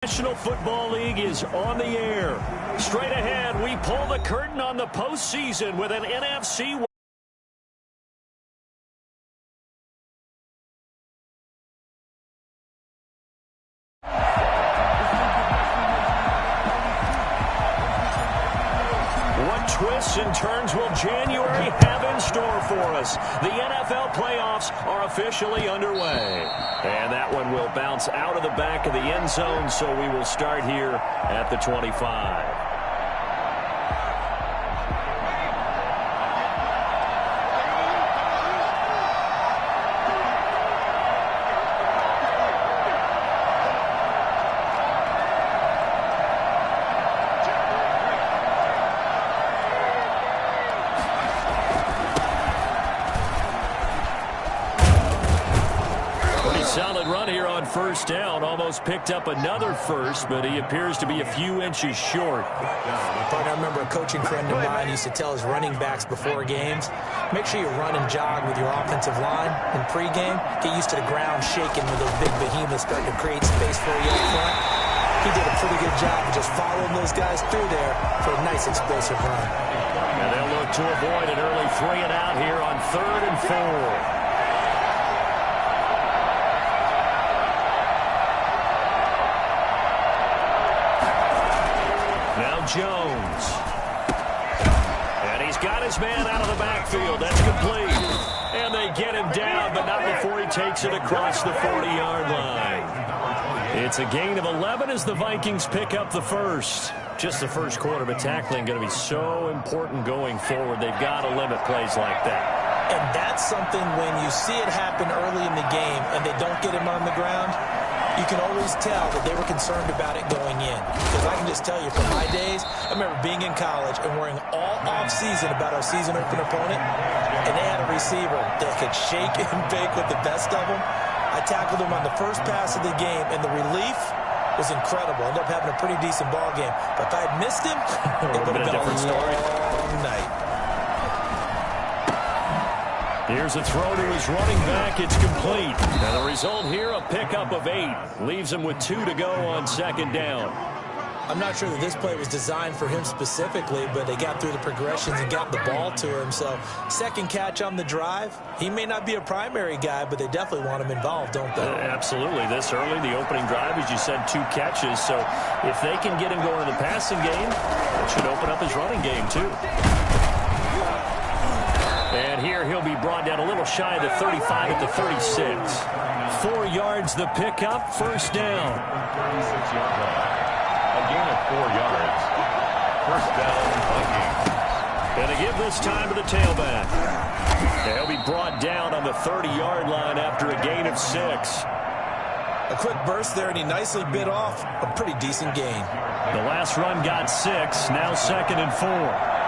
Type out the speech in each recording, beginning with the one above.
National Football League is on the air. Straight ahead, we pull the curtain on the postseason with an NFC. What twists and turns will January have in store for us? The NFL playoffs are officially underway. And that one will bounce out of the back of the end zone, so we will start here at the 25. Solid run here on first down. Almost picked up another first, but he appears to be a few inches short. I remember a coaching friend of mine used to tell his running backs before games, make sure you run and jog with your offensive line in pregame. Get used to the ground shaking with those big behemoths starting to create space for you up front. He did a pretty good job of just following those guys through there for a nice explosive run. And they'll look to avoid an early 3 and out here on 3rd and 4. Jones. And he's got his man out of the backfield. That's complete. And they get him down, but not before he takes it across the 40-yard line. It's a gain of 11 as the Vikings pick up the first. Just the first quarter, but tackling going to be so important going forward. They've got to limit plays like that. And that's something when you see it happen early in the game and they don't get him on the ground, you can always tell that they were concerned about it going in. Because I can just tell you from my days, I remember being in college and worrying all off-season about our season opener opponent, and they had a receiver that could shake and bake with the best of them. I tackled him on the first pass of the game, and the relief was incredible. Ended up having a pretty decent ball game. But if I had missed him, it would have been a different story. Night. Here's a throw to his running back. It's complete. And the result here, a pickup of 8. Leaves him with 2 to go on second down. I'm not sure that this play was designed for him specifically, but they got through the progressions and got the ball to him. So second catch on the drive. He may not be a primary guy, but they definitely want him involved, don't they? Absolutely. This early, the opening drive, as you said, 2 catches. So if they can get him going in the passing game, it should open up his running game too. And here he'll be brought down a little shy of the 35 at the 36. 4 yards the pickup, first down. A gain of 4 yards. First down, Vikings. And to give this time to the tailback. And he'll be brought down on the 30-yard line after a gain of 6. A quick burst there, and he nicely bit off a pretty decent gain. The last run got 6, now 2nd and 4.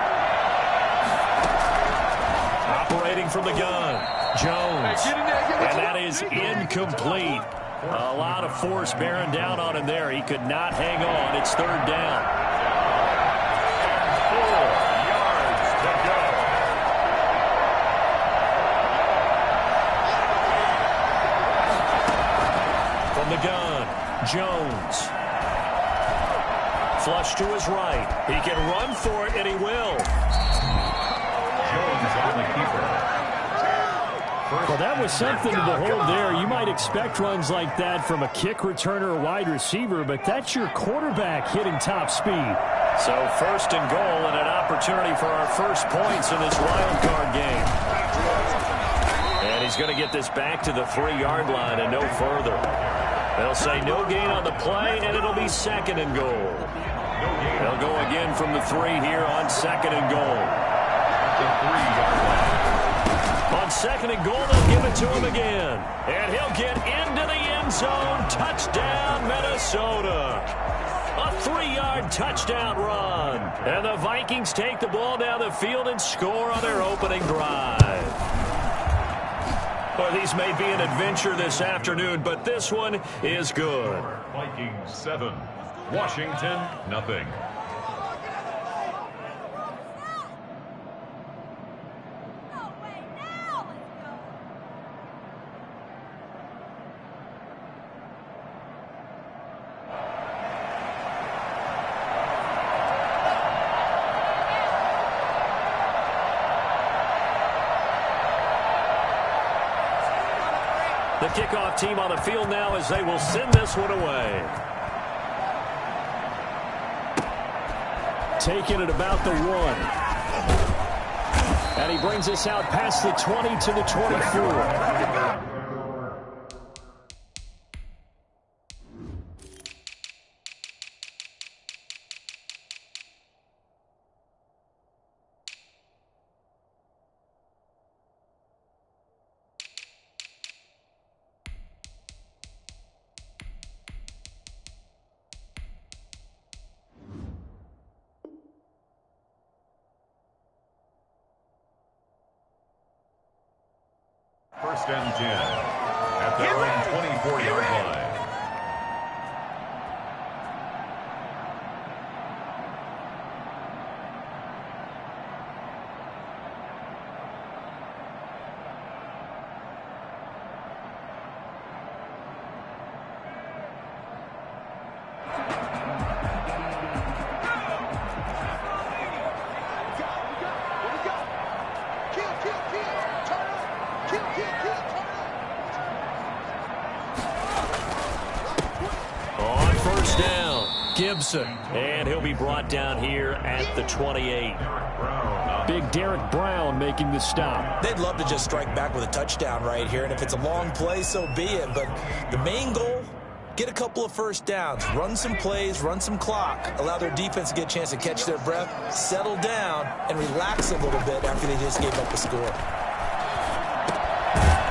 Operating from the gun, Jones, and that is incomplete. A lot of force bearing down on him there. He could not hang on. It's 3rd down. 4 yards to go. From the gun, Jones. Flush to his right. He can run for it, and he will. Well, that was something to behold there. You might expect runs like that from a kick returner or wide receiver, but that's your quarterback hitting top speed. So 1st and goal and an opportunity for our first points in this wild card game. And he's going to get this back to the 3-yard line and no further. They'll say no gain on the play, and it'll be 2nd and goal. They'll go again from the 3 here on 2nd and goal. On 2nd and goal, they'll give it to him again. And he'll get into the end zone. Touchdown, Minnesota. A 3-yard touchdown run. And the Vikings take the ball down the field and score on their opening drive. Well, these may be an adventure this afternoon, but this one is good. Vikings 7, Washington nothing. The kickoff team on the field now as they will send this one away. Taking it about the 1. And he brings us out past the 20 to the 24. First and 10 at their own 24-yard line. And he'll be brought down here at the 28. Big Derek Brown making the stop. They'd love to just strike back with a touchdown right here, and if it's a long play, so be it. But the main goal, get a couple of first downs, run some plays, run some clock, allow their defense to get a chance to catch their breath, settle down, and relax a little bit after they just gave up a score.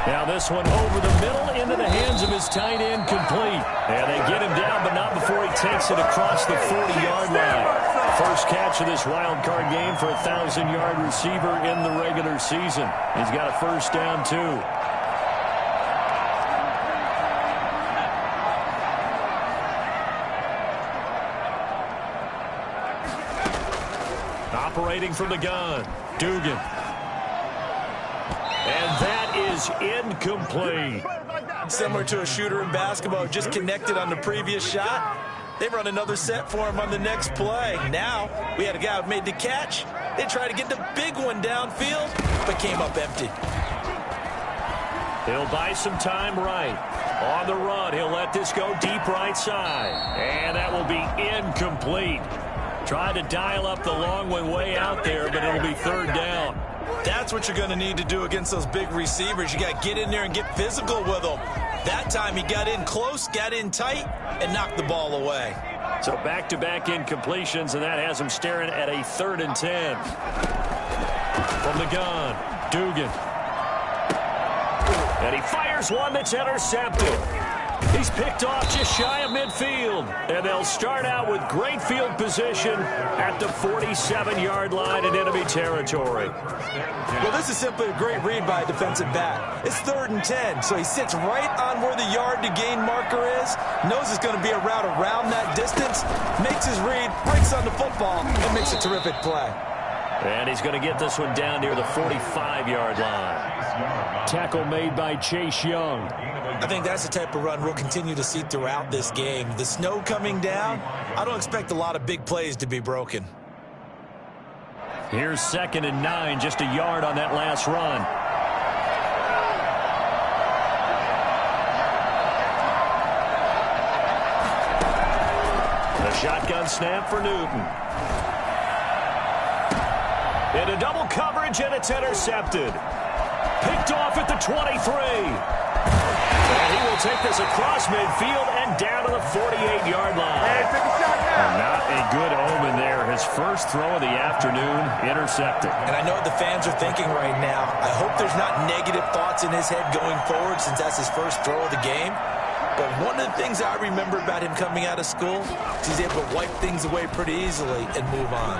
Now this one over the middle into the hands of his tight end, complete. And they get him down, but not before he takes it across the 40-yard line. First catch of this wild card game for a 1,000-yard receiver in the regular season. He's got a first down, too. Operating from the gun, Dugan. And that is incomplete. Similar to a shooter in basketball, just connected on the previous shot. They run another set for him on the next play. Now, we had a guy who made the catch. They tried to get the big one downfield, but came up empty. He'll buy some time right. On the run, he'll let this go deep right side. And that will be incomplete. Tried to dial up the long one way out there, but it'll be third down. That's what you're going to need to do against those big receivers. You got to get in there and get physical with them. That time he got in close, got in tight, and knocked the ball away. So back-to-back incompletions, and that has him staring at a 3rd and 10. From the gun, Dugan. And he fires one that's intercepted. He's picked off just shy of midfield. And they'll start out with great field position at the 47-yard line in enemy territory. Well, this is simply a great read by a defensive back. It's 3rd and 10, so he sits right on where the yard-to-gain marker is, knows it's going to be a route around that distance, makes his read, breaks on the football, and makes a terrific play. And he's going to get this one down near the 45-yard line. Tackle made by Chase Young. I think that's the type of run we'll continue to see throughout this game. The snow coming down, I don't expect a lot of big plays to be broken. Here's 2nd and 9, just a yard on that last run. The shotgun snap for Newton. Into double coverage, and it's intercepted. Picked off at the 23. And he will take this across midfield and down to the 48-yard line. Not a good omen there. His first throw of the afternoon intercepted. And I know what the fans are thinking right now. I hope there's not negative thoughts in his head going forward since that's his first throw of the game. But one of the things I remember about him coming out of school is he's able to wipe things away pretty easily and move on.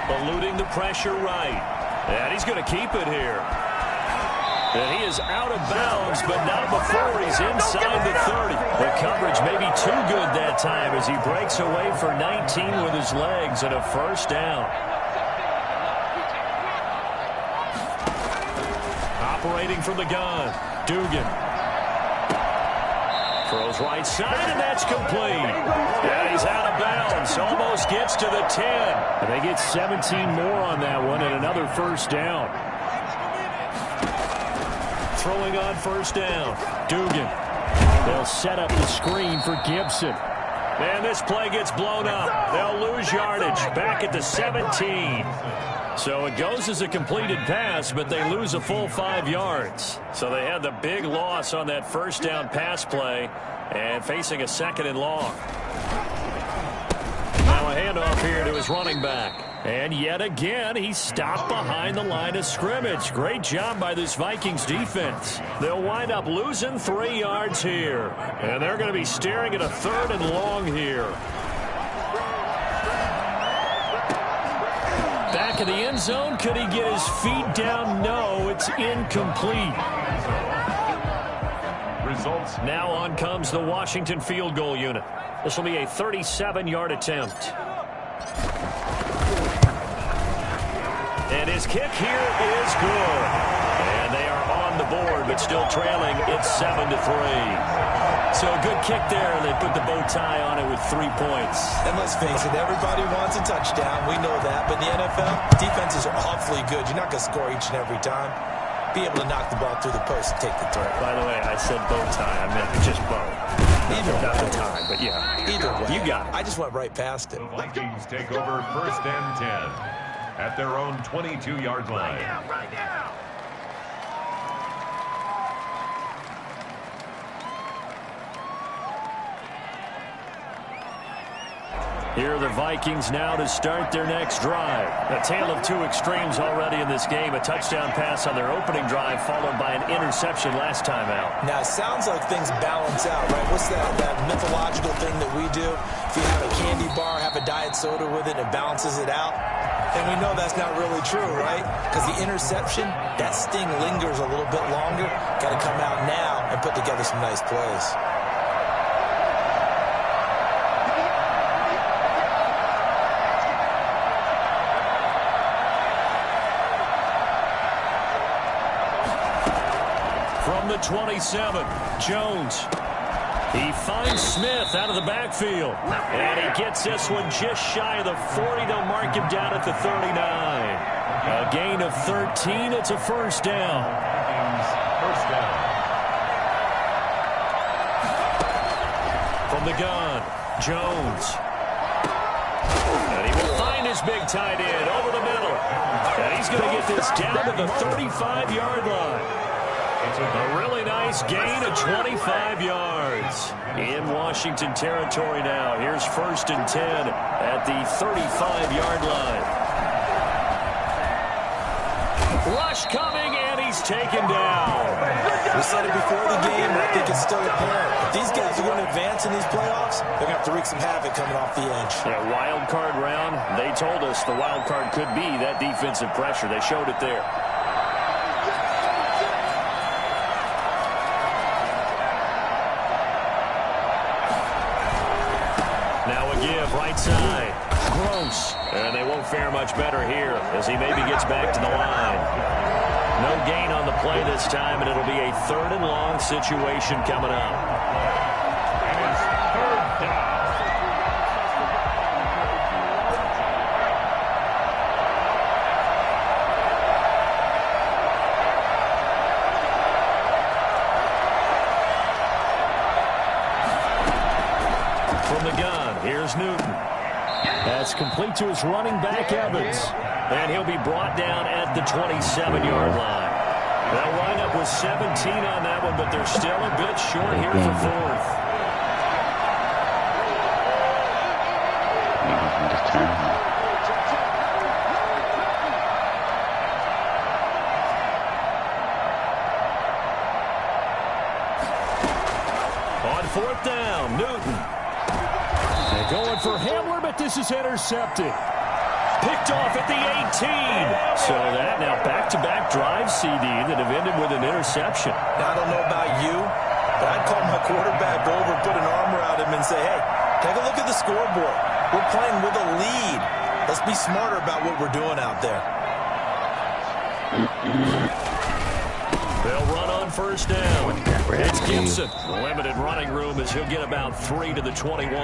Eluding the pressure right. And he's going to keep it here. And he is out of bounds, but not before he's inside the 30. The coverage may be too good that time as he breaks away for 19 with his legs and a first down. Operating from the gun, Dugan. Throws right side, and that's complete. And he's out of bounds. Almost gets to the 10. And they get 17 more on that one and another first down. throwing on first down. Dugan. They'll set up the screen for Gibson. And this play gets blown up. They'll lose yardage back at the 17. So it goes as a completed pass, but they lose a full 5 yards. So they had the big loss on that first down pass play and facing a 2nd and long. Now a handoff here to his running back. And yet again, he stopped behind the line of scrimmage. Great job by this Vikings defense. They'll wind up losing 3 yards here. And they're going to be staring at a 3rd and long here. Back in the end zone. Could he get his feet down? No, it's incomplete. Results. Now on comes the Washington field goal unit. This will be a 37-yard attempt. And his kick here is good. And they are on the board, but still trailing. It's 7-3. So a good kick there, and they put the bow tie on it with 3 points. And let's face it, everybody wants a touchdown. We know that. But in the NFL, defenses are awfully good. You're not going to score each and every time. Be able to knock the ball through the post and take the throw. By the way, I said bow tie. I meant just bow. Not the tie, but yeah. Either way. You got it. I just went right past it. The Vikings take over 1st and 10 at their own 22-yard line. Right now. Here are the Vikings now to start their next drive. A tale of 2 extremes already in this game. A touchdown pass on their opening drive followed by an interception last time out. Now, it sounds like things balance out, right? What's that mythological thing that we do? If you have a candy bar, have a diet soda with it, it balances it out. And we know that's not really true, right? Because the interception, that sting lingers a little bit longer. Got to come out now and put together some nice plays. From the 27, Jones. He finds Smith out of the backfield. And he gets this one just shy of the 40. They'll mark him down at the 39. A gain of 13. It's a first down. First down. From the gun, Jones. And he will find his big tight end over the middle. And he's going to get this down to the 35-yard line. A really nice gain of 25 yards in Washington territory now. Here's 1st and 10 at the 35-yard line. Rush coming, and he's taken down. We said it before the game, and I think it's still apparent. If these guys are going to advance in these playoffs, they're going to have to wreak some havoc coming off the edge. Yeah, wild card round. They told us the wild card could be that defensive pressure. They showed it there. Right side, Gross. And they won't fare much better here as he maybe gets back to the line. No gain on the play this time, and it'll be a 3rd and long situation coming up. And it's 3rd down. From the gun, here's Newton. That's complete to his running back, Evans. And he'll be brought down at the 27-yard line. They'll wind up with 17 on that one, but they're still a bit short here for 4th. On 4th down, Newton. They're going for Hamler, but this is intercepted. Picked off at the 18. So that now back-to-back drive, CD, that have ended with an interception. Now, I don't know about you, but I'd call my quarterback over, put an arm around him, and say, hey, take a look at the scoreboard. We're playing with a lead. Let's be smarter about what we're doing out there. They'll run on 1st down. It's Gibson. Limited running room as he'll get about 3 to the 21.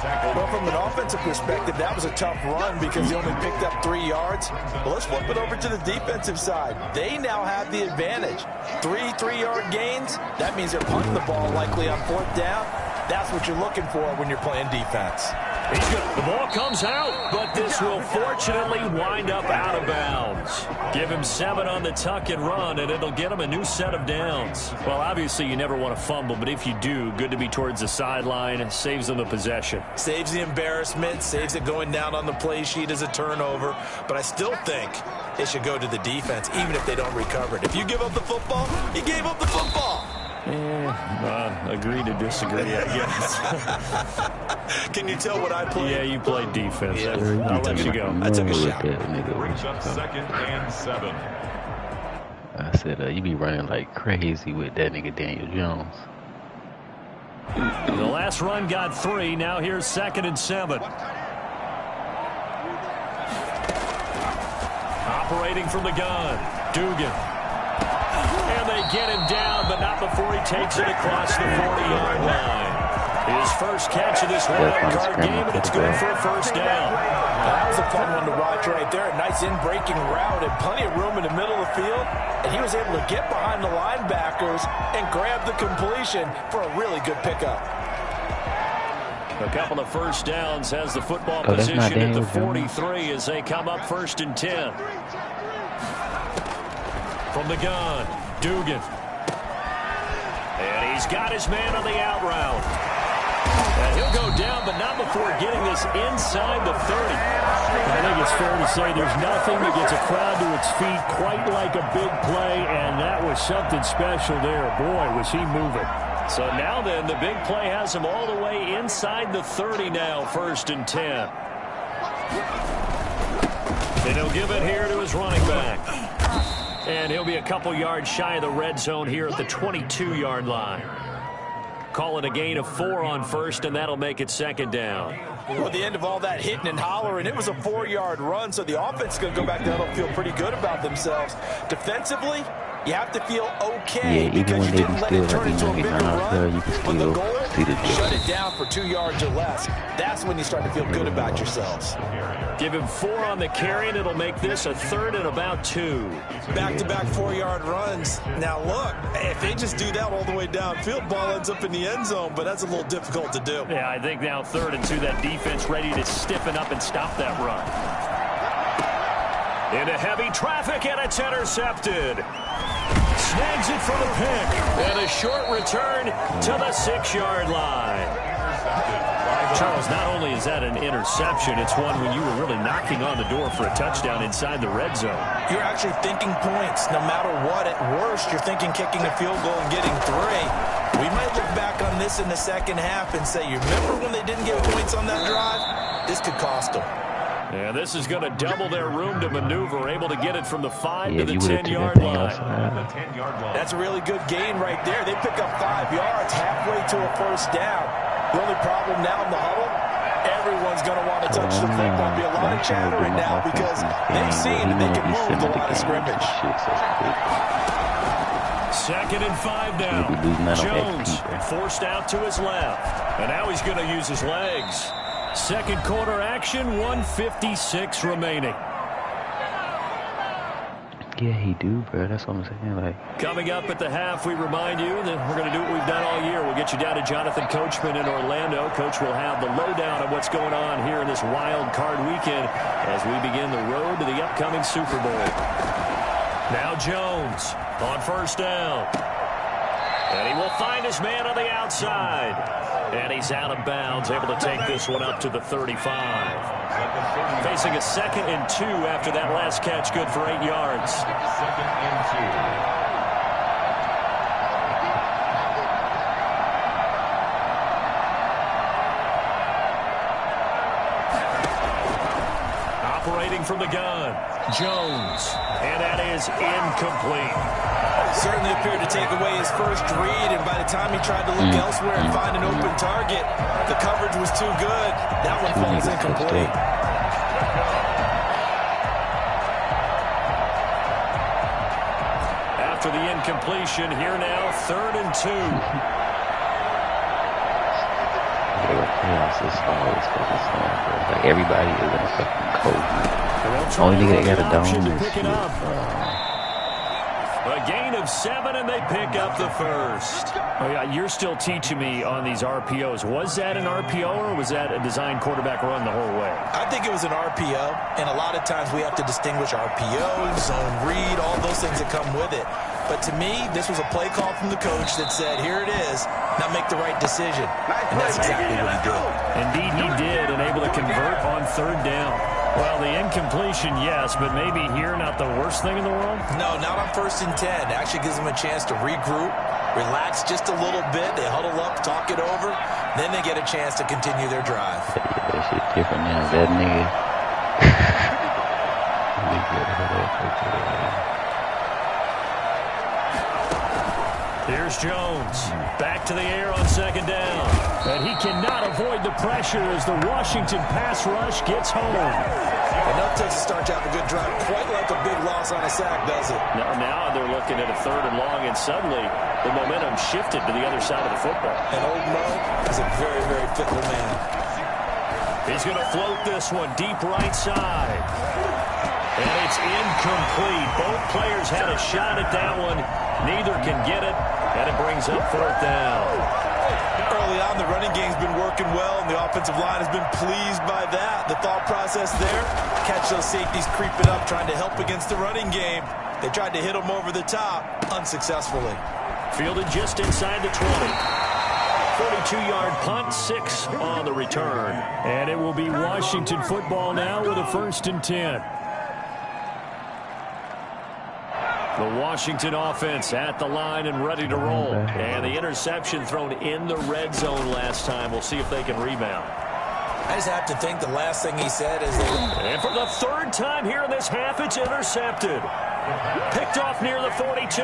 Well, from an offensive perspective, that was a tough run because he only picked up 3 yards. Well, let's flip it over to the defensive side. They now have the advantage. 3 3-yard gains. That means they're punting the ball likely on 4th down. That's what you're looking for when you're playing defense. He's good. The ball comes out, but this will fortunately wind up out of bounds. Give him 7 on the tuck and run, and it'll get him a new set of downs. Well, obviously, you never want to fumble, but if you do, good to be towards the sideline. Saves them the possession. Saves the embarrassment, saves it going down on the play sheet as a turnover. But I still think it should go to the defense, even if they don't recover it. If you give up the football, you gave up the football. Agree to disagree, I guess. Can you tell what I played? Yeah, you played defense. Yeah. I'll let you go. I took a shot. Brings up 2nd and 7. I said, you be running like crazy with that nigga Daniel Jones. The last run got 3. Now here's 2nd and 7. Operating from the gun. Dugan. And they get him down, but not before he takes it across the 40-yard line. His first catch of this wild card game, and it's good for a 1st down. That was a fun one to watch right there. A nice in-breaking route and plenty of room in the middle of the field. And he was able to get behind the linebackers and grab the completion for a really good pickup. A couple of 1st downs, has the football position at the 43 as they come up 1st and 10. From the gun, Dugan. And he's got his man on the out route. And he'll go down, but not before getting this inside the 30. I think it's fair to say there's nothing that gets a crowd to its feet quite like a big play, and that was something special there. Boy, was he moving. So now then, the big play has him all the way inside the 30 now, 1st and 10. And he'll give it here to his running back. And he'll be a couple yards shy of the red zone here at the 22-yard line. Call it a gain of 4 on 1st, and that'll make it 2nd down. Well, at the end of all that hitting and hollering, it was a 4-yard run, so the offense is going to go back down and feel pretty good about themselves. Defensively, you have to feel okay because you didn't let it turn into a bigger run. But the goal, shut it down for 2 yards or less. That's when you start to feel good about yourselves. Give him 4 on the carry, and it'll make this a 3rd and about 2. Back-to-back 4-yard runs. Now, look, if they just do that all the way downfield, ball ends up in the end zone, but that's a little difficult to do. Yeah, I think now 3rd and 2, that defense ready to stiffen up and stop that run. Into heavy traffic, and it's intercepted. Snags it for the pick. And a short return to the 6-yard line. Charles, not only is that an interception, it's one when you were really knocking on the door for a touchdown inside the red zone. You're actually thinking points. No matter what, at worst, you're thinking kicking a field goal and getting 3. We might look back on this in the second half and say, you remember when they didn't get points on that drive? This could cost them. Yeah, this is going to double their room to maneuver, able to get it from the 5 to the 10-yard line. That's a really good gain right there. They pick up 5 yards halfway to a 1st down. The only problem now in the huddle, everyone's going to want to touch the football. Be a lot of chattering now because they've seen that they can move the line of scrimmage. 2nd and 5 now. Jones forced out to his left. And now he's going to use his legs. 2nd quarter action, 1:56 remaining. Yeah, he do, bro. That's what I'm saying. Like, coming up at the half, we remind you that we're going to do what we've done all year. We'll get you down to Jonathan Coachman in Orlando. Coach will have the lowdown of what's going on here in this wild card weekend as we begin the road to the upcoming Super Bowl. Now Jones on 1st down. And he will find his man on the outside. And he's out of bounds, able to take this one up to the 35. Facing a 2nd and 2 after that last catch, good for 8 yards. 2nd and 2. Operating from the gun, Jones. And that is incomplete. Certainly appeared to take away his first read, and by the time he tried to look elsewhere and find an open target, the coverage was too good. That one falls incomplete. After the incompletion, here now, 3rd and 2. Yeah, it's just always fucking sad, bro. Like, everybody is in a fucking coat. Only nigga that got a dome is shit. A gain of 7, and they pick up the first. Oh, yeah, you're still teaching me on these RPOs. Was that an RPO, or was that a design quarterback run the whole way? I think it was an RPO, and a lot of times we have to distinguish RPO, zone read, all those things that come with it. But to me, this was a play call from the coach that said, here it is, now make the right decision. And that's exactly what he did. Indeed, he did, and able to convert on 3rd down. Well, the incompletion, yes, but maybe here not the worst thing in the world? No, not on 1st and 10. It actually gives them a chance to regroup, relax just a little bit. They huddle up, talk it over. Then they get a chance to continue their drive. Yeah, that shit different now. That nigga. Here's Jones. Back to the air on 2nd down. And he cannot avoid the pressure as the Washington pass rush gets home. Enough takes to start to have a good drive. Quite like a big loss on a sack, does it? Now they're looking at a 3rd and long, and suddenly the momentum shifted to the other side of the football. And old Mo is a very, very fickle man. He's going to float this one deep right side. And it's incomplete. Both players had a shot at that one. Neither can get it, and it brings up 4th down. Early on, the running game's been working well, and the offensive line has been pleased by that. The thought process there, catch those safeties creeping up, trying to help against the running game. They tried to hit them over the top, unsuccessfully. Fielded just inside the 20. 42-yard punt, 6 on the return. And it will be Washington football now with a 1st and 10. The Washington offense at the line and ready to roll. And the interception thrown in the red zone last time. We'll see if they can rebound. I just have to think the last thing he said is And for the 3rd time here in this half, it's intercepted. Picked off near the 42.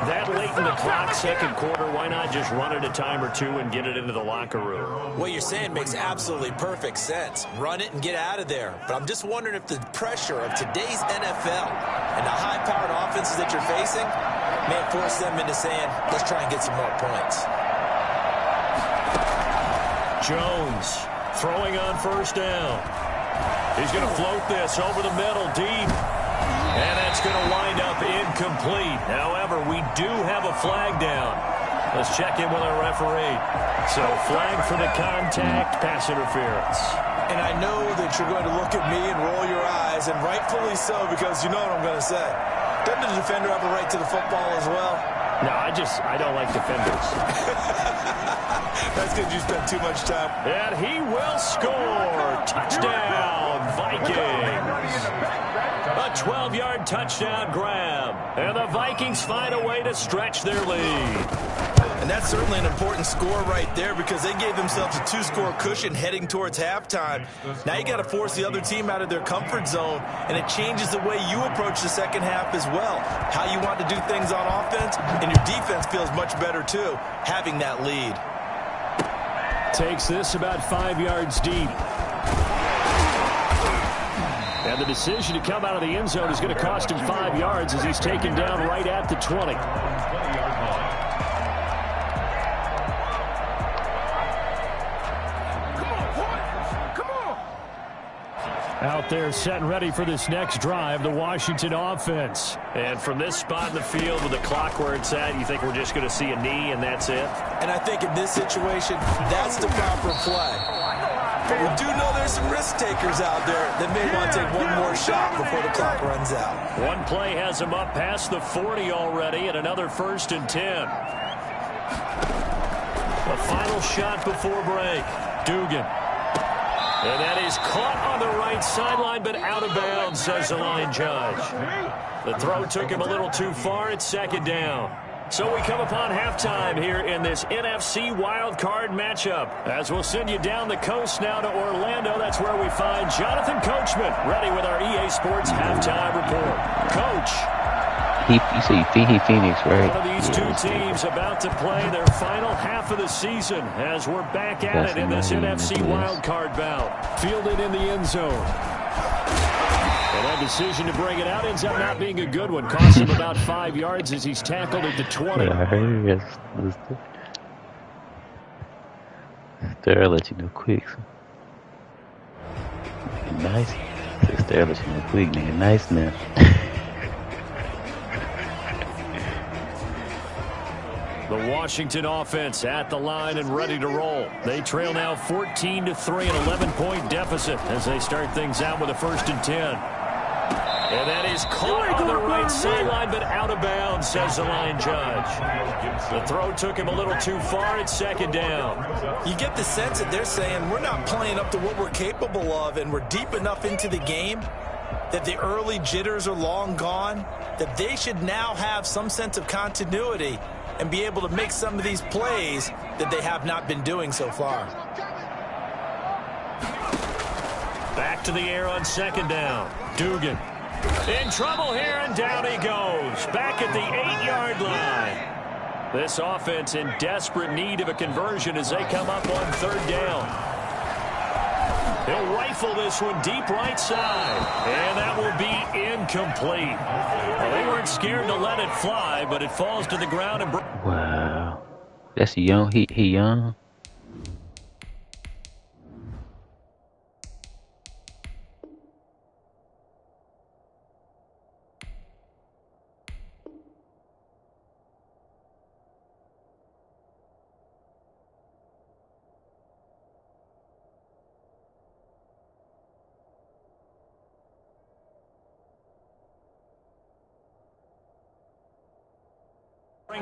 That late in the clock, 2nd quarter. Why not just run it a time or two and get it into the locker room? What you're saying makes absolutely perfect sense. Run it and get out of there. But I'm just wondering if the pressure of today's NFL and the high-powered offenses that you're facing may force them into saying, let's try and get some more points. Jones throwing on 1st down. He's going to float this over the middle deep. And that's going to wind up incomplete. However, we do have a flag down. Let's check in with our referee. So, flag for the contact, pass interference. And I know that you're going to look at me and roll your eyes, and rightfully so, because you know what I'm going to say. Doesn't the defender have a right to the football as well? No, I don't like defenders. That's because you spent too much time. And he will score. Touchdown, Vikings. A 12-yard touchdown grab. And the Vikings find a way to stretch their lead. And that's certainly an important score right there because they gave themselves a 2-score cushion heading towards halftime. Now you got to force the other team out of their comfort zone, and it changes the way you approach the second half as well. How you want to do things on offense, and your defense feels much better too, having that lead. Takes this about 5 yards deep. And the decision to come out of the end zone is going to cost him 5 yards as he's taken down right at the 20. Out there set and ready for this next drive, the Washington offense. And from this spot in the field with the clock where it's at, you think we're just going to see a knee and that's it? And I think in this situation, that's the proper play. But we do know there's some risk takers out there that may want to take one more shot before the clock runs out. One play has him up past the 40 already and another 1st and 10. The final shot before break. Dugan. And that is caught on the right sideline, but out of bounds, says the line judge. The throw took him a little too far. It's 2nd down. So we come upon halftime here in this NFC wildcard matchup. As we'll send you down the coast now to Orlando, that's where we find Jonathan Coachman, ready with our EA Sports halftime report. Coach. You say Phoenix, right? One of these two teams about to play their final half of the season as we're back at it in this NFC wildcard bout. Fielded in the end zone. And that decision to bring it out ends up not being a good one. Cost him about 5 yards as he's tackled at the 20. Sister, I'll let you know quick. So. Nice. Sister, I'll let you know quick, nigga. Nice now. The Washington offense at the line and ready to roll. They trail now 14-3, an 11-point deficit as they start things out with a 1st and 10. And that is caught on the right sideline, but out of bounds, says the line judge. The throw took him a little too far. It's 2nd down. You get the sense that they're saying we're not playing up to what we're capable of, and we're deep enough into the game that the early jitters are long gone, that they should now have some sense of continuity and be able to make some of these plays that they have not been doing so far. Back to the air on 2nd down. Dugan in trouble here, and down he goes. Back at the 8-yard line. This offense in desperate need of a conversion as they come up on 3rd down. He'll rifle this one deep right side, and that will be incomplete. Well, they weren't scared to let it fly, but it falls to the ground. And Wow. That's young. He young.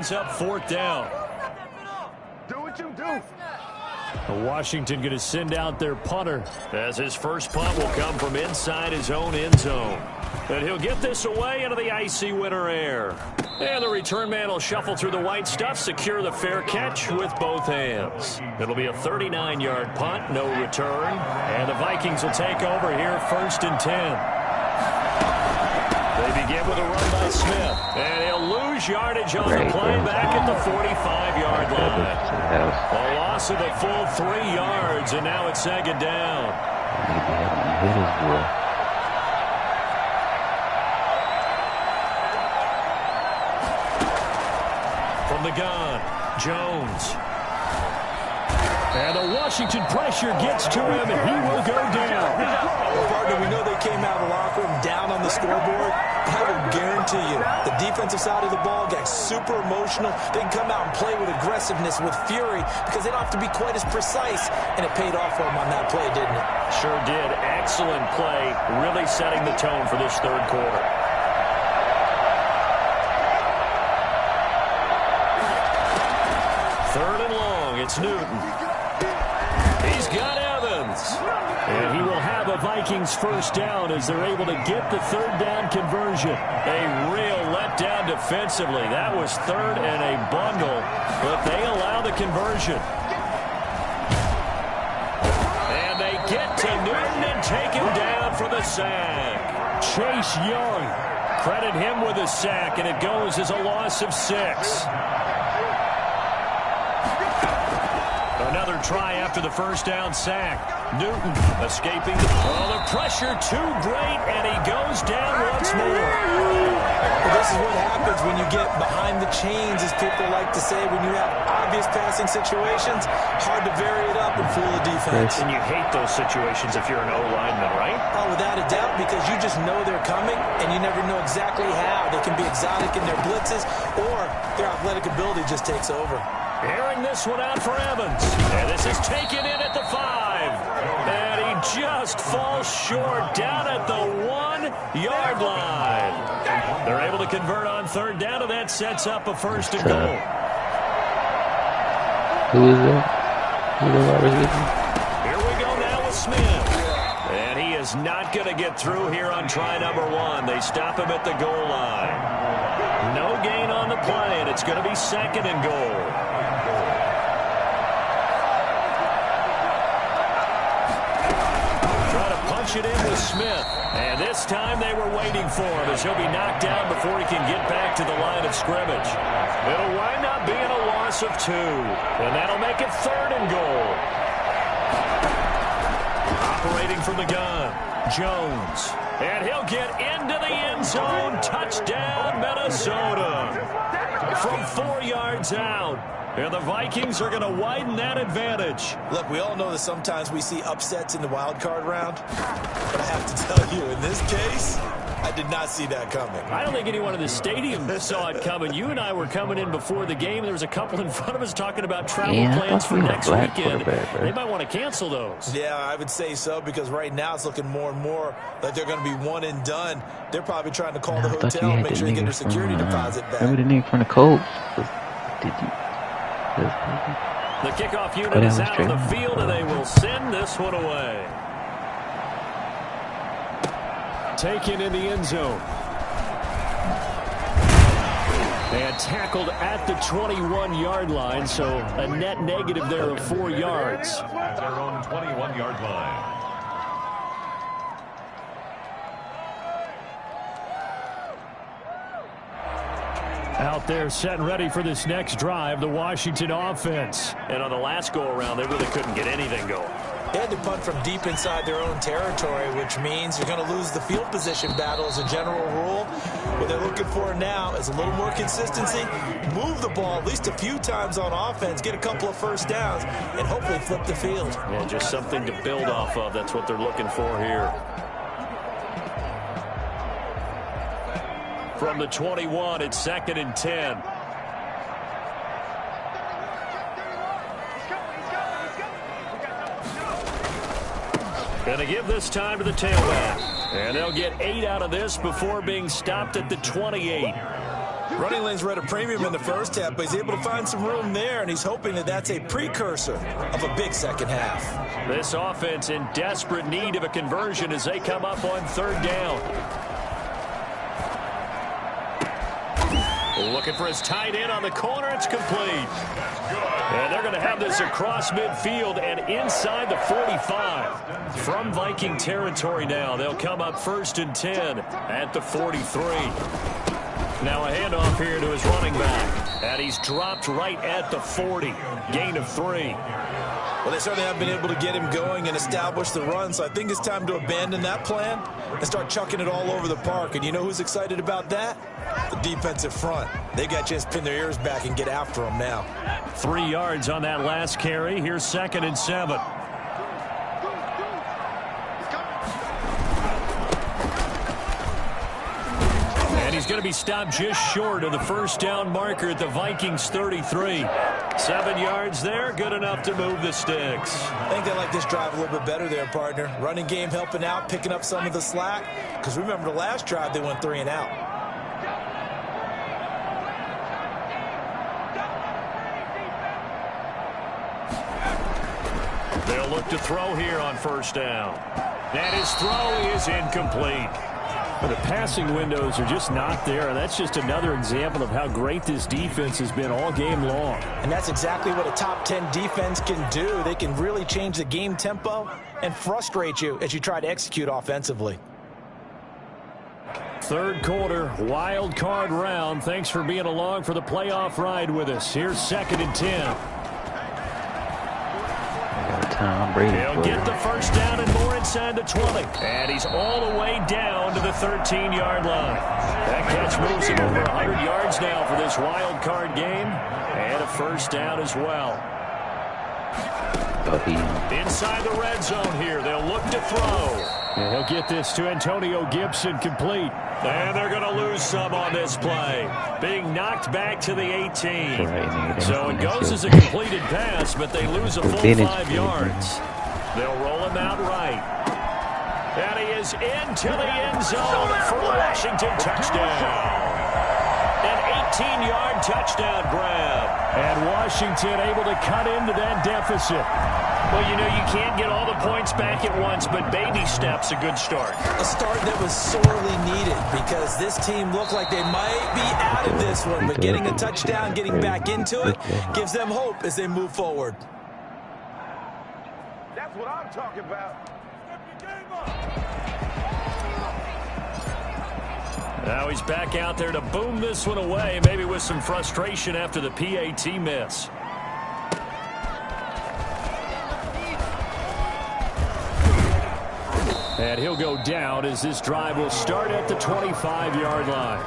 brings up 4th down. Do what you do. Washington going to send out their punter as his first punt will come from inside his own end zone. And he'll get this away into the icy winter air. And the return man will shuffle through the white stuff, secure the fair catch with both hands. It'll be a 39-yard punt, no return. And the Vikings will take over here 1st and 10. They begin with a run by Smith. And he'll lose yardage on the play back at the 45-yard line. A loss of a full 3 yards, and now it's 2nd down. From the gun, Jones. And the Washington pressure gets to him, and he will go down. Well, partner, we know they came out of the locker room down on the scoreboard. I will guarantee you, the defensive side of the ball got super emotional. They can come out and play with aggressiveness, with fury, because they don't have to be quite as precise. And it paid off for them on that play, didn't it? Sure did. Excellent play, really setting the tone for this 3rd quarter. Third and long, it's Newton. He's got Evans. And he will have a Vikings first down as they're able to get the 3rd down conversion. A real letdown defensively. That was 3rd and a bundle, but they allow the conversion. And they get to Newton and take him down for the sack. Chase Young, credit him with a sack, and it goes as a loss of 6. Another try after the 1st down sack. Newton escaping. Oh, the pressure too great, and he goes down once more. Well, this is what happens when you get behind the chains, as people like to say, when you have obvious passing situations. Hard to vary it up and fool the defense. And you hate those situations if you're an O-lineman, right? Oh, without a doubt, because you just know they're coming, and you never know exactly how. They can be exotic in their blitzes, or their athletic ability just takes over. Airing this one out for Evans. And this is taken in at the 5. And he just falls short down at the 1-yard line. They're able to convert on 3rd down, and that sets up a 1st and goal. Who is that? Here we go now with Smith. And he is not going to get through here on try number 1. They stop him at the goal line. No gain on the play, and it's going to be 2nd and goal. It in with Smith, and this time they were waiting for him as he'll be knocked down before he can get back to the line of scrimmage. It'll wind up being a loss of 2, and that'll make it 3rd and goal. Operating from the gun, Jones, and he'll get into the end zone. Touchdown, Minnesota. From 4 yards out. And the Vikings are going to widen that advantage. Look, we all know that sometimes we see upsets in the wild card round. But I have to tell you, in this case, I did not see that coming. I don't think anyone in the stadium saw it coming. You and I were coming in before the game. There was a couple in front of us talking about travel plans for next weekend. They might want to cancel those. Yeah, I would say so, because right now it's looking more and more like they're going to be one and done. They're probably trying to call the hotel and make sure they get their security deposit back. Remember the nigga from the Colts? Did you? The kickoff unit is out on the field, and they will send this one away. Taken in the end zone. And tackled at the 21-yard line, so a net negative there of 4 yards. At their own 21-yard line. Out there set and ready for this next drive, the Washington offense. And on the last go-around, they really couldn't get anything going. They had to punt from deep inside their own territory, which means you're going to lose the field position battle as a general rule. What they're looking for now is a little more consistency, move the ball at least a few times on offense, get a couple of first downs, and hopefully flip the field. Yeah, just something to build off of. That's what they're looking for here. From the 21, it's 2nd and 10. Going to give this time to the tailback. And they'll get 8 out of this before being stopped at the 28. Running lanes were at a premium in the first half, but he's able to find some room there, and he's hoping that that's a precursor of a big second half. This offense in desperate need of a conversion as they come up on 3rd down. Looking for his tight end on the corner. It's complete. And they're going to have this across midfield and inside the 45. From Viking territory now, they'll come up 1st and 10 at the 43. Now a handoff here to his running back. And he's dropped right at the 40. Gain of 3. Well, they certainly haven't been able to get him going and establish the run, so I think it's time to abandon that plan and start chucking it all over the park. And you know who's excited about that? The defensive front. They got a chance to pin their ears back and get after him now. 3 yards on that last carry. Here's 2nd and 7. And he's going to be stopped just short of the first down marker at the Vikings 33. 7 yards there, good enough to move the sticks. I think they like this drive a little bit better there, partner. Running game helping out, picking up some of the slack. Because remember the last drive, they went 3 and out. They'll look to throw here on 1st down. And his throw is incomplete. The passing windows are just not there, and that's just another example of how great this defense has been all game long. And that's exactly what a top 10 defense can do. They can really change the game tempo and frustrate you as you try to execute offensively. 3rd quarter, wild card round. Thanks for being along for the playoff ride with us. Here's 2nd and 10. He'll get the first down and more inside the 20. And he's all the way down to the 13-yard line. That catch moves him over 100 yards now for this wild card game. And a first down as well. Inside the red zone here. They'll look to throw. And he'll get this to Antonio Gibson complete. And they're going to lose some on this play. Being knocked back to the 18. So it goes as a completed pass, but they lose a full 5 yards. They'll roll him out right. And he is into the end zone for a Washington touchdown. An 18-yard touchdown grab. And Washington able to cut into that deficit. Well, you know, you can't get all the points back at once, but baby steps, a good start. A start that was sorely needed because this team looked like they might be out of this one, but getting a touchdown, getting back into it, gives them hope as they move forward. That's what I'm talking about. Now he's back out there to boom this one away, maybe with some frustration after the PAT miss. And he'll go down as this drive will start at the 25-yard line.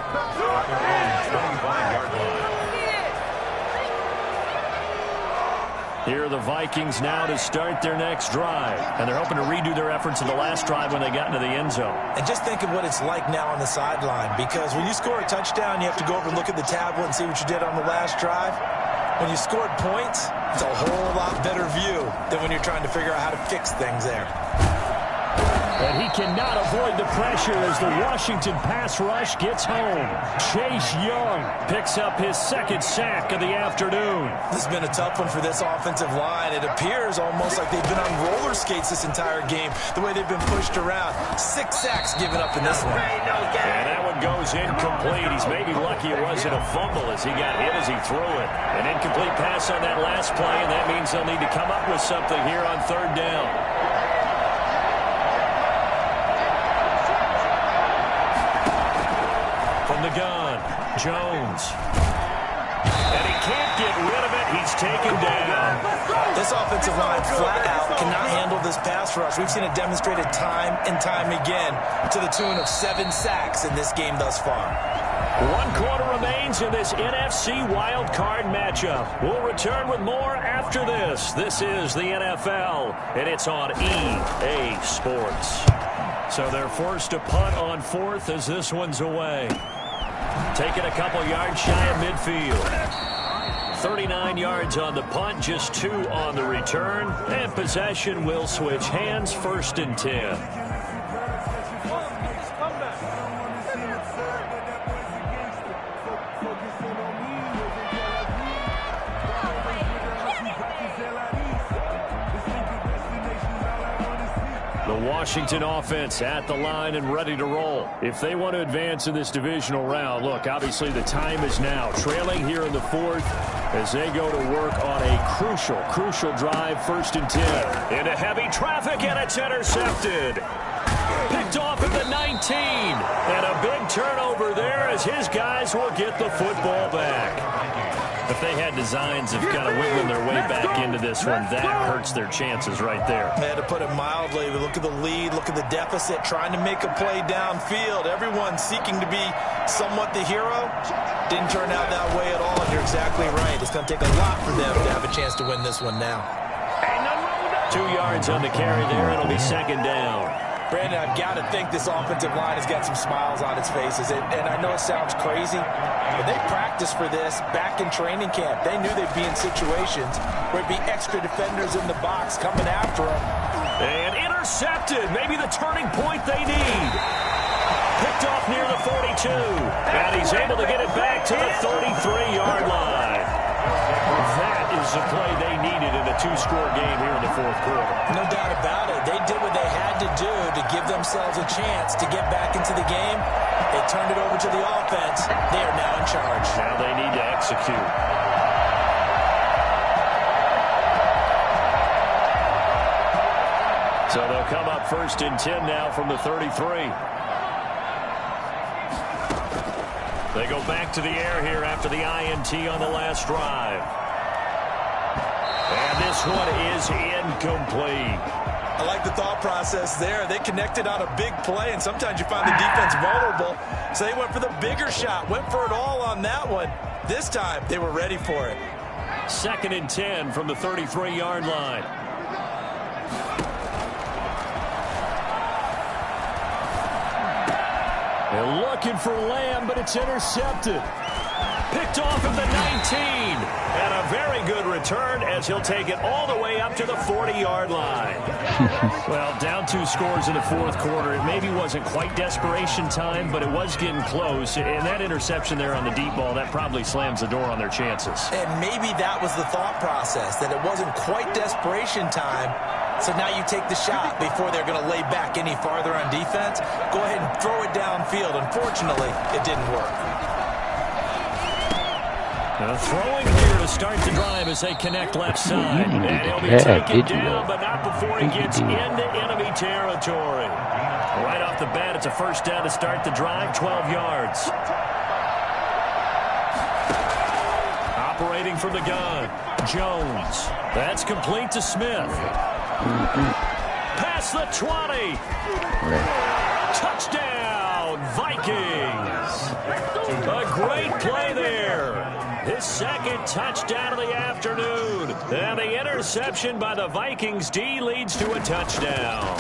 Here are the Vikings now to start their next drive. And they're hoping to redo their efforts in the last drive when they got into the end zone. And just think of what it's like now on the sideline, because when you score a touchdown, you have to go over and look at the tablet and see what you did on the last drive. When you scored points, it's a whole lot better view than when you're trying to figure out how to fix things there. And he cannot avoid the pressure as the Washington pass rush gets home. Chase Young picks up his second sack of the afternoon. This has been a tough one for this offensive line. It appears almost like they've been on roller skates this entire game, the way they've been pushed around. 6 sacks given up in this one. And that one goes incomplete. He's maybe lucky it wasn't a fumble as he got hit as he threw it. An incomplete pass on that last play, and that means they'll need to come up with something here on third down. The gun, Jones. And he can't get rid of it. He's taken down. This offensive line flat out cannot handle this pass rush. We've seen it demonstrated time and time again to the tune of 7 sacks in this game thus far. 1 quarter remains in this NFC wild card matchup. We'll return with more after this. This is the NFL, and it's on EA Sports. So they're forced to punt on 4th as this one's away. Taking a couple yards shy of midfield. 39 yards on the punt, just 2 on the return. And possession will switch hands, 1st and 10. The Washington offense at the line and ready to roll. If they want to advance in this divisional round, look, obviously the time is now. Trailing here in the 4th as they go to work on a crucial drive, 1st and 10. Into heavy traffic, and it's intercepted. Picked off at the 19. And a big turnover there as his guys will get the football back. If they had designs of kind of wiggling their way back into this one, that hurts their chances right there. They had to put it mildly. Look at the lead, look at the deficit, trying to make a play downfield. Everyone seeking to be somewhat the hero. Didn't turn out that way at all, and you're exactly right. It's going to take a lot for them to have a chance to win this one now. 2 yards on the carry there. It'll be 2nd down. Brandon, I've got to think this offensive line has got some smiles on its faces. And I know it sounds crazy, but they practiced for this back in training camp. They knew they'd be in situations where it'd be extra defenders in the box coming after them. And intercepted. Maybe the turning point they need. Picked off near the 42. And he's able to get it back to the 33-yard line. That is the play they needed in a 2-score game here in the 4th quarter. No doubt about it. They did what they had to do to give themselves a chance to get back into the game. They turned it over to the offense. They are now in charge. Now they need to execute. So they'll come up 1st and 10 now from the 33. They go back to the air here after the INT on the last drive. And this one is incomplete. I like the thought process there. They connected on a big play, and sometimes you find the defense vulnerable. So they went for the bigger shot, went for it all on that one. This time, they were ready for it. 2nd and 10 from the 33-yard line. They're looking for Lamb, but it's intercepted. Picked off at the 19. And a very good return as he'll take it all the way up to the 40-yard line. Well, down 2 scores in the 4th quarter. It maybe wasn't quite desperation time, but it was getting close. And that interception there on the deep ball, that probably slams the door on their chances. And maybe that was the thought process, that it wasn't quite desperation time. So now you take the shot before they're going to lay back any farther on defense. Go ahead and throw it downfield. Unfortunately, it didn't work. Now throwing here to start the drive as they connect left side. And he'll be taken down, but not before he gets into enemy territory. Right off the bat, it's a 1st down to start the drive, 12 yards. Operating from the gun, Jones. That's complete to Smith. Past the 20. Touchdown, Vikings. A great play there. his second touchdown of the afternoon. And the interception by the Vikings D leads to a touchdown.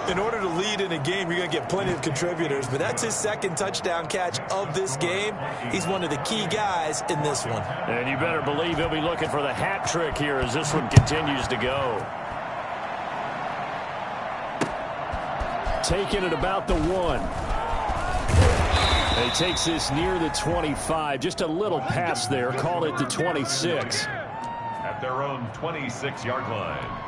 In order to lead in a game, you're going to get plenty of contributors, but that's his second touchdown catch of this game. He's one of the key guys in this one. And you better believe he'll be looking for the hat trick here as this one continues to go. Taking it about the 1. He takes this near the 25. Just a little pass there. Call it the 26. At their own 26-yard line.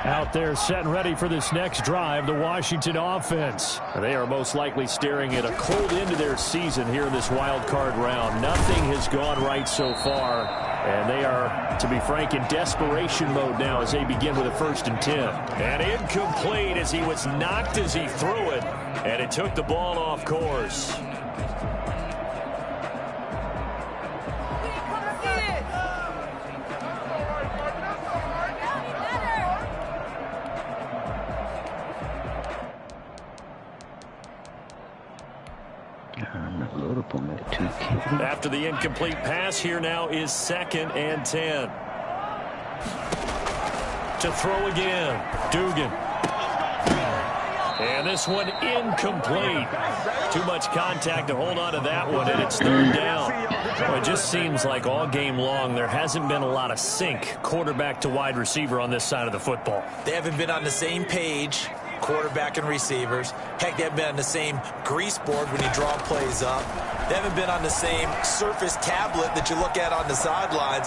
Out there set and ready for this next drive, the Washington offense. They are most likely staring at a cold end to their season here in this wild card round. Nothing has gone right so far, and they are, to be frank, in desperation mode now as they begin with a 1st and 10. And incomplete as he was knocked as he threw it, and it took the ball off course. After the incomplete pass, here now is 2nd and 10. To throw again, Dugan. And this one incomplete. Too much contact to hold on to that one, and it's 3rd down. Well, it just seems like all game long there hasn't been a lot of sync quarterback to wide receiver on this side of the football. They haven't been on the same page, quarterback and receivers. Heck, they haven't been on the same grease board when you draw plays up. They haven't been on the same surface tablet that you look at on the sidelines.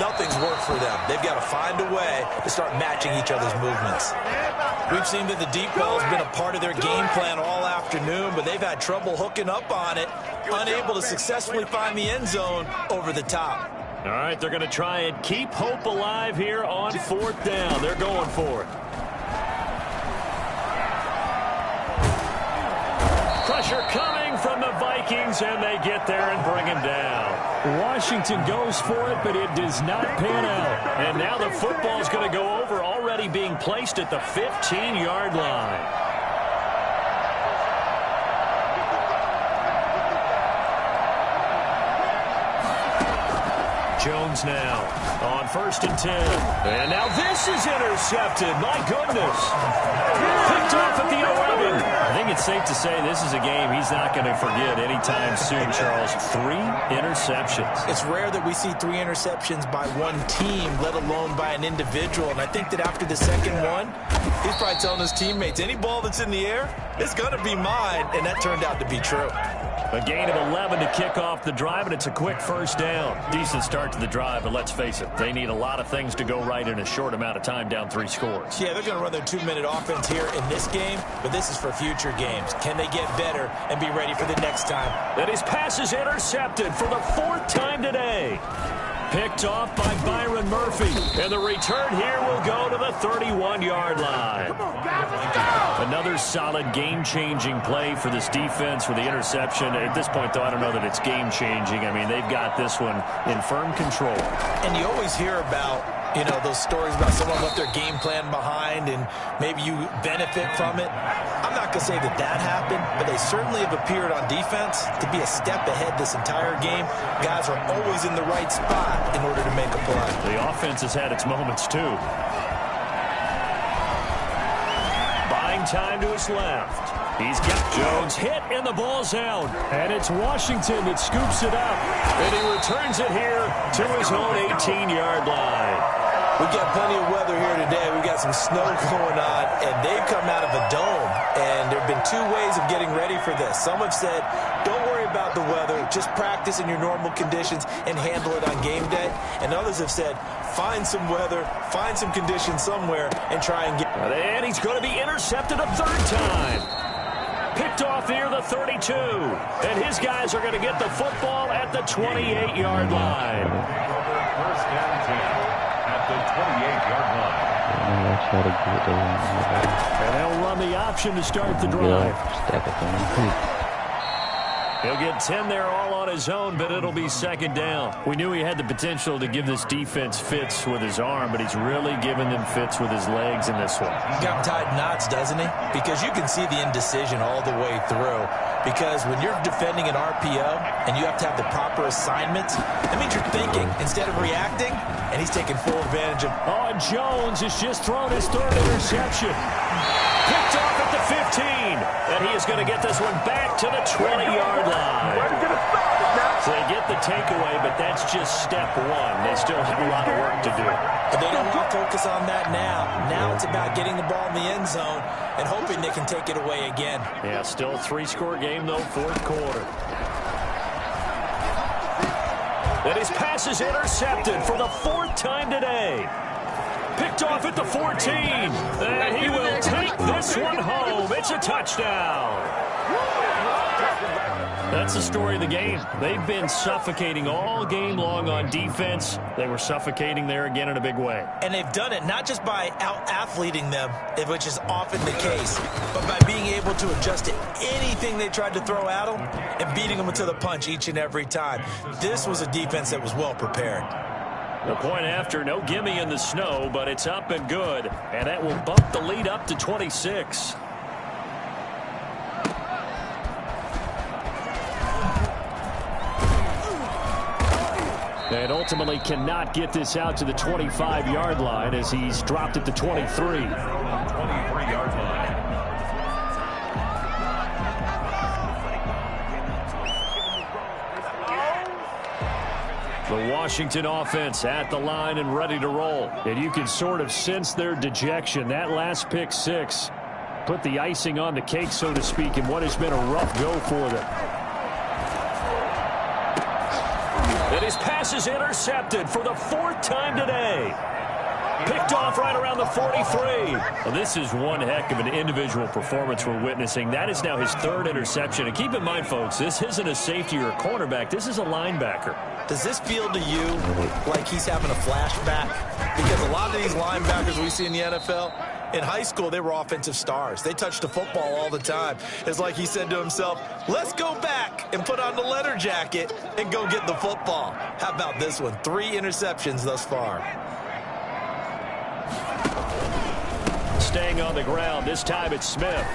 Nothing's worked for them. They've got to find a way to start matching each other's movements. We've seen that the deep ball has been a part of their game plan all afternoon, but they've had trouble hooking up on it, unable to successfully find the end zone over the top. All right, they're going to try and keep hope alive here on 4th down. They're going for it. Pressure coming from the Vikings, and they get there and bring him down. Washington goes for it, but it does not pan out. And now the football is going to go over, already being placed at the 15-yard line. Jones now on 1st and 10. And now this is intercepted. My goodness. Picked off at the 11. I think it's safe to say this is a game he's not going to forget anytime soon, Charles. 3 interceptions. It's rare that we see 3 interceptions by one team, let alone by an individual. And I think that after the second one, he's probably telling his teammates, any ball that's in the air, it's going to be mine. And that turned out to be true. A gain of 11 to kick off the drive, and it's a quick 1st down. Decent start to the drive, but let's face it, they need a lot of things to go right in a short amount of time, down 3 scores. Yeah, they're going to run their 2-minute offense here in this game, but this is for future games. Can they get better and be ready for the next time? And his pass is intercepted for the 4th time today. Picked off by Byron Murphy. And the return here will go to the 31-yard line. Come on, guys, let's go! Another solid game-changing play for this defense for the interception. At this point, though, I don't know that it's game-changing. I mean, they've got this one in firm control. And you always hear about, you know, those stories about someone left their game plan behind and maybe you benefit from it. I'm not going to say that that happened, but they certainly have appeared on defense to be a step ahead this entire game. Guys are always in the right spot in order to make a play. The offense has had its moments, too. Buying time to his left. He's got Jones hit, and the ball's out. And it's Washington that scoops it up. And he returns it here to his own 18-yard line. We've got plenty of weather here today. We've got some snow going on, and they've come out of a dome. And there have been 2 ways of getting ready for this. Some have said, don't worry about the weather. Just practice in your normal conditions and handle it on game day. And others have said, find some weather, find some conditions somewhere, and try and get... And he's going to be intercepted a 3rd time. Picked off near the 32. And his guys are going to get the football at the 28-yard line. 1st and 10 at the 28-yard line. And they'll run the option to start the drive. He'll get 10 there all on his own, but it'll be second down. We knew he had the potential to give this defense fits with his arm, but he's really giving them fits with his legs in this one. Got him tied knots, doesn't he? Because you can see the indecision all the way through. Because when you're defending an RPO and you have to have the proper assignments, that means you're thinking instead of reacting, and he's taking full advantage of. Oh, and Jones has just thrown his third interception. Picked off at the 15, and he is going to get this one back to the 20-yard line. So they get the takeaway, but that's just step one. They still have a lot of work to do. But they don't want to focus on that now. Now it's about getting the ball in the end zone and hoping they can take it away again. Yeah, still a 3-score game, though, fourth quarter. And his pass is intercepted for the 4th time today. Picked off at the 14, and he will take this one home. It's a touchdown. That's the story of the game. They've been suffocating all game long on defense. They were suffocating there again in a big way. And they've done it not just by out-athleting them, which is often the case, but by being able to adjust to anything they tried to throw at them and beating them to the punch each and every time. This was a defense that was well prepared. The point after, no gimme in the snow, but it's up and good. And that will bump the lead up to 26. And ultimately cannot get this out to the 25-yard line as he's dropped at the 23. 23-yard line. The Washington offense at the line and ready to roll. And you can sort of sense their dejection. That last pick six put the icing on the cake, so to speak, in what has been a rough go for them. And his pass is intercepted for the 4th time today. Picked off right around the 43. Well, this is one heck of an individual performance we're witnessing. That is now his 3rd interception. And keep in mind, folks, this isn't a safety or a cornerback. This is a linebacker. Does this feel to you like he's having a flashback? Because a lot of these linebackers we see in the NFL, in high school, they were offensive stars. They touched the football all the time. It's like he said to himself, let's go back and put on the leather jacket and go get the football. How about this one? 3 interceptions thus far. Staying on the ground. This time it's Smith.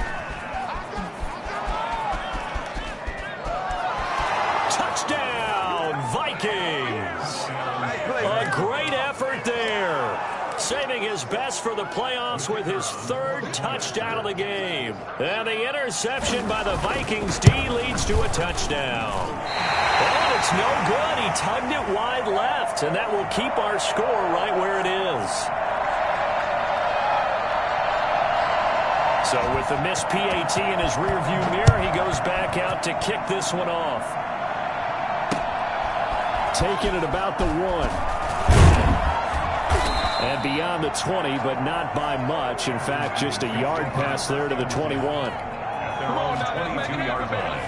Touchdown, Vikings. A great effort there. Saving his best for the playoffs with his 3rd touchdown of the game. And the interception by the Vikings D leads to a touchdown. And it's no good. He tugged it wide left, and that will keep our score right where it is. So with the missed PAT in his rearview mirror, he goes back out to kick this one off. Taking it about the 1. And beyond the 20, but not by much. In fact, just a yard pass there to the 21.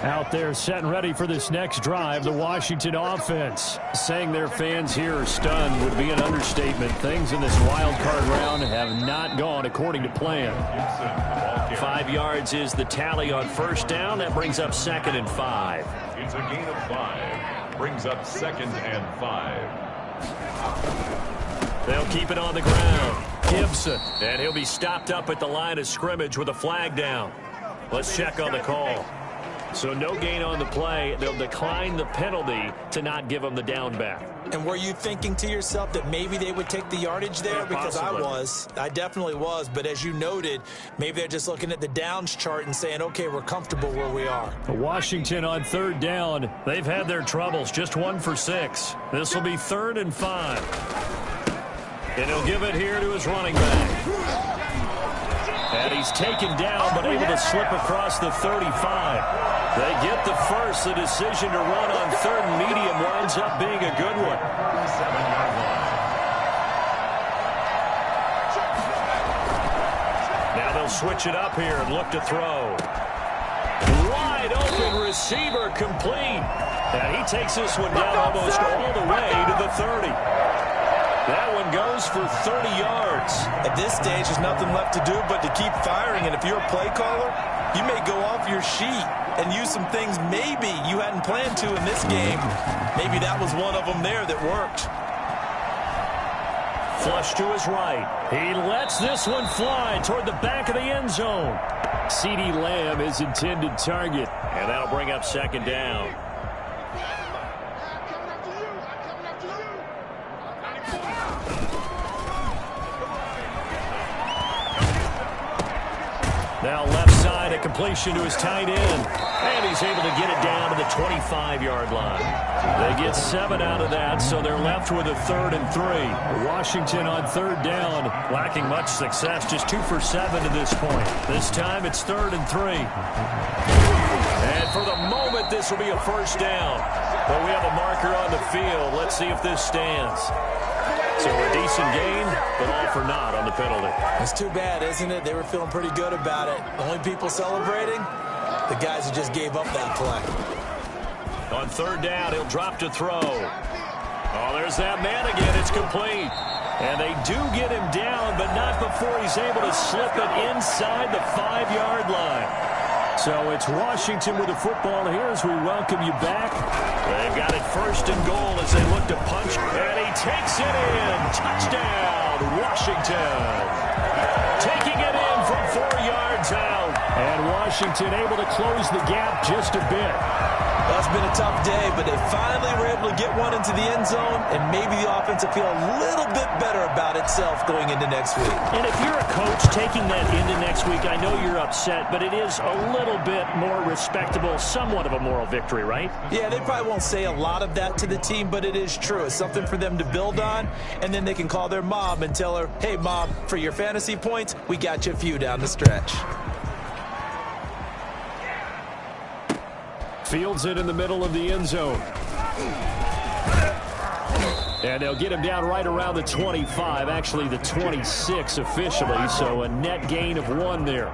Out there set and ready for this next drive, the Washington offense. Saying their fans here are stunned would be an understatement. Things in this wild card round have not gone according to plan. 5 yards is the tally on first down. That brings up 2nd and 5. It's a gain of 5. Brings up 2nd and 5. They'll keep it on the ground. Gibson. And he'll be stopped up at the line of scrimmage with a flag down. Let's check on the call. So no gain on the play. They'll decline the penalty to not give him the down back. And were you thinking to yourself that maybe they would take the yardage there? Yeah, because possibly. I definitely was. But as you noted, maybe they're just looking at the downs chart and saying, okay, we're comfortable where we are. Washington on 3rd down. They've had their troubles. Just 1 for 6. This will be 3rd and 5. And he'll give it here to his running back. And he's taken down, but able to slip across the 35. They get the first. The decision to run on 3rd and medium winds up being a good one. Now they'll switch it up here and look to throw. Wide open receiver complete. And he takes this one down almost all the way to the 30. That one goes for 30 yards. At this stage, there's nothing left to do but to keep firing. And if you're a play caller, you may go off your sheet and use some things maybe you hadn't planned to in this game. Maybe that was one of them there that worked. Flush to his right. He lets this one fly toward the back of the end zone. CeeDee Lamb is intended target, and that'll bring up second down. Now left side, a completion to his tight end. And he's able to get it down to the 25-yard line. They get 7 out of that, so they're left with a 3rd and 3. Washington on 3rd down, lacking much success, just 2 for 7 to this point. This time it's 3rd and 3. And for the moment, this will be a first down. But we have a marker on the field. Let's see if this stands. So a decent gain, but all for naught on the penalty. It's too bad, isn't it? They were feeling pretty good about it. The only people celebrating, the guys who just gave up that play. On 3rd down, he'll drop to throw. Oh, there's that man again. It's complete. And they do get him down, but not before he's able to slip it inside the 5-yard line. So it's Washington with the football here as we welcome you back. They've got it 1st and goal as they look to punch. And he takes it in. Touchdown, Washington. Taking it in from 4 yards out. And Washington able to close the gap just a bit. Well, it's been a tough day, but they finally were able to get one into the end zone, and maybe the offense will feel a little bit better about itself going into next week. And if you're a coach taking that into next week, I know you're upset, but it is a little bit more respectable, somewhat of a moral victory, right? Yeah, they probably won't say a lot of that to the team, but it is true. It's something for them to build on, and then they can call their mom and tell her, hey, Mom, for your fantasy points, we got you a few down the stretch. Fields it in the middle of the end zone. And they'll get him down right around the 25, actually the 26 officially, so a net gain of 1 there.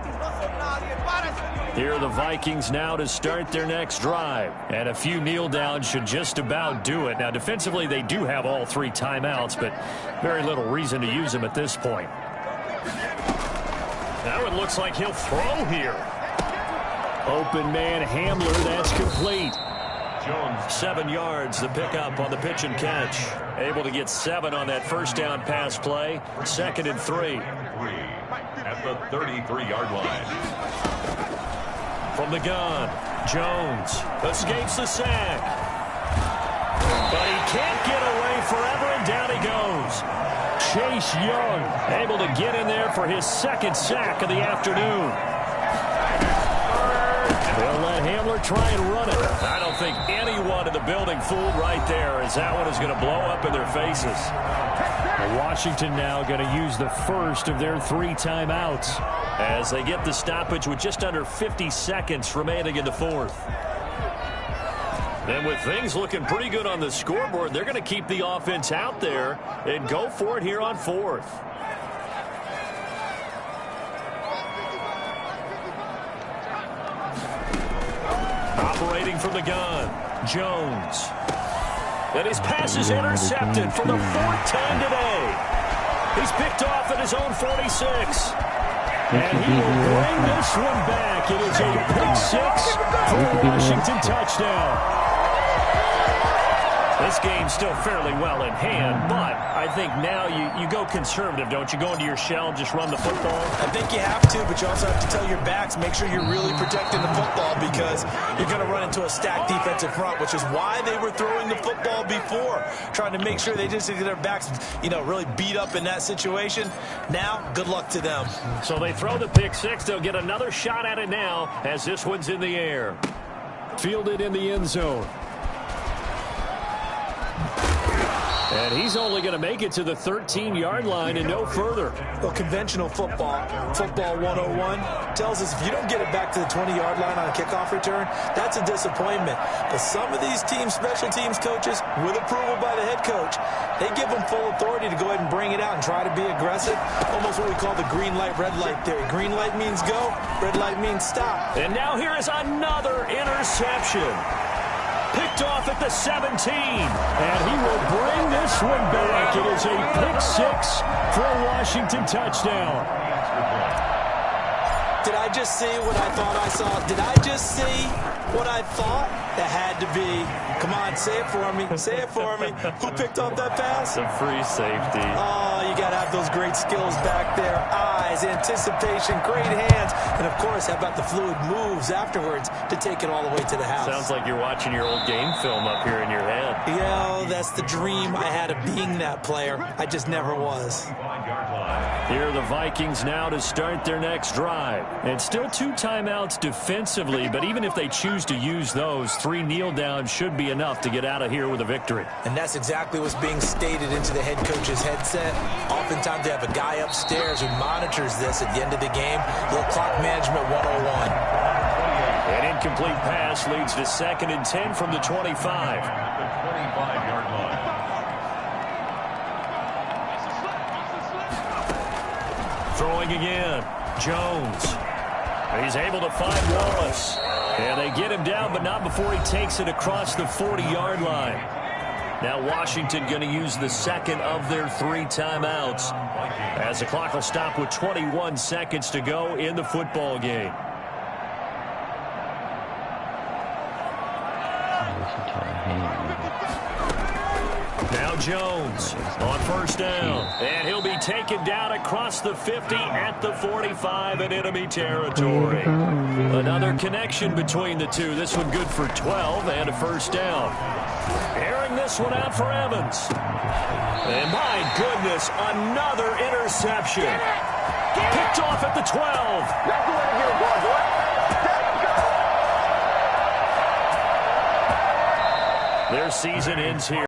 Here are the Vikings now to start their next drive. And a few kneel downs should just about do it. Now, defensively, they do have all 3 timeouts, but very little reason to use them at this point. Now it looks like he'll throw here. Open man Hamler, that's complete. Jones, 7 yards, the pickup on the pitch and catch. Able to get 7 on that first down pass play. 2nd and 3. At the 33-yard line. From the gun, Jones escapes the sack. But he can't get away forever, and down he goes. Chase Young able to get in there for his 2nd sack of the afternoon. They'll let Hamler try and run it. I don't think anyone in the building fooled right there, as that one is going to blow up in their faces. Washington now going to use the first of their 3 timeouts as they get the stoppage with just under 50 seconds remaining in the 4th. Then with things looking pretty good on the scoreboard, they're going to keep the offense out there and go for it here on 4th. Operating from the gun, Jones. And his pass is intercepted for the 4th time today. He's picked off at his own 46. And he will bring this one back. It is a pick 6 for a Washington touchdown. This game's still fairly well in hand, but I think now you go conservative, don't you? Go into your shell and just run the football? I think you have to, but you also have to tell your backs, make sure you're really protecting the football because you're going to run into a stacked defensive front, which is why they were throwing the football before, trying to make sure they just get their backs, really beat up in that situation. Now, good luck to them. So they throw the pick 6. They'll get another shot at it now as this one's in the air. Fielded in the end zone. And he's only going to make it to the 13-yard line and no further. Well, conventional football 101, tells us if you don't get it back to the 20-yard line on a kickoff return, that's a disappointment. But some of these teams, special teams coaches, with approval by the head coach, they give them full authority to go ahead and bring it out and try to be aggressive. Almost what we call the green light, red light theory. Green light means go, red light means stop. And now here is another interception. Picked off at the 17, and he will bring this one back. It is a pick 6 for a Washington touchdown. Did I just see what I thought I saw? Did I just see what I thought? That had to be. Come on, say it for me. Say it for me. Who picked off that pass? The free safety. Oh, you got to have those great skills back there. Eyes, anticipation, great hands. And, of course, how about the fluid moves afterwards to take it all the way to the house? Sounds like you're watching your old game film up here in your head. Yeah, that's the dream I had of being that player. I just never was. Here are the Vikings now to start their next drive. And still 2 timeouts defensively, but even if they choose to use those, 3 kneel downs should be enough to get out of here with a victory. And that's exactly what's being stated into the head coach's headset. Oftentimes they have a guy upstairs who monitors this at the end of the game. Little clock management 101. An incomplete pass leads to 2nd and 10 from the 25. The 25-yard line. Throwing again. Jones. He's able to find Wallace. And they get him down, but not before he takes it across the 40-yard line. Now Washington going to use the 2nd of their 3 timeouts, as the clock will stop with 21 seconds to go in the football game. Now Jones on 1st down. And he'll be taken down across the 50 at the 45 in enemy territory. Another connection between the two. This one good for 12 and a 1st down. Airing this one out for Evans. And my goodness, another interception. Picked off at the 12. Their season ends here.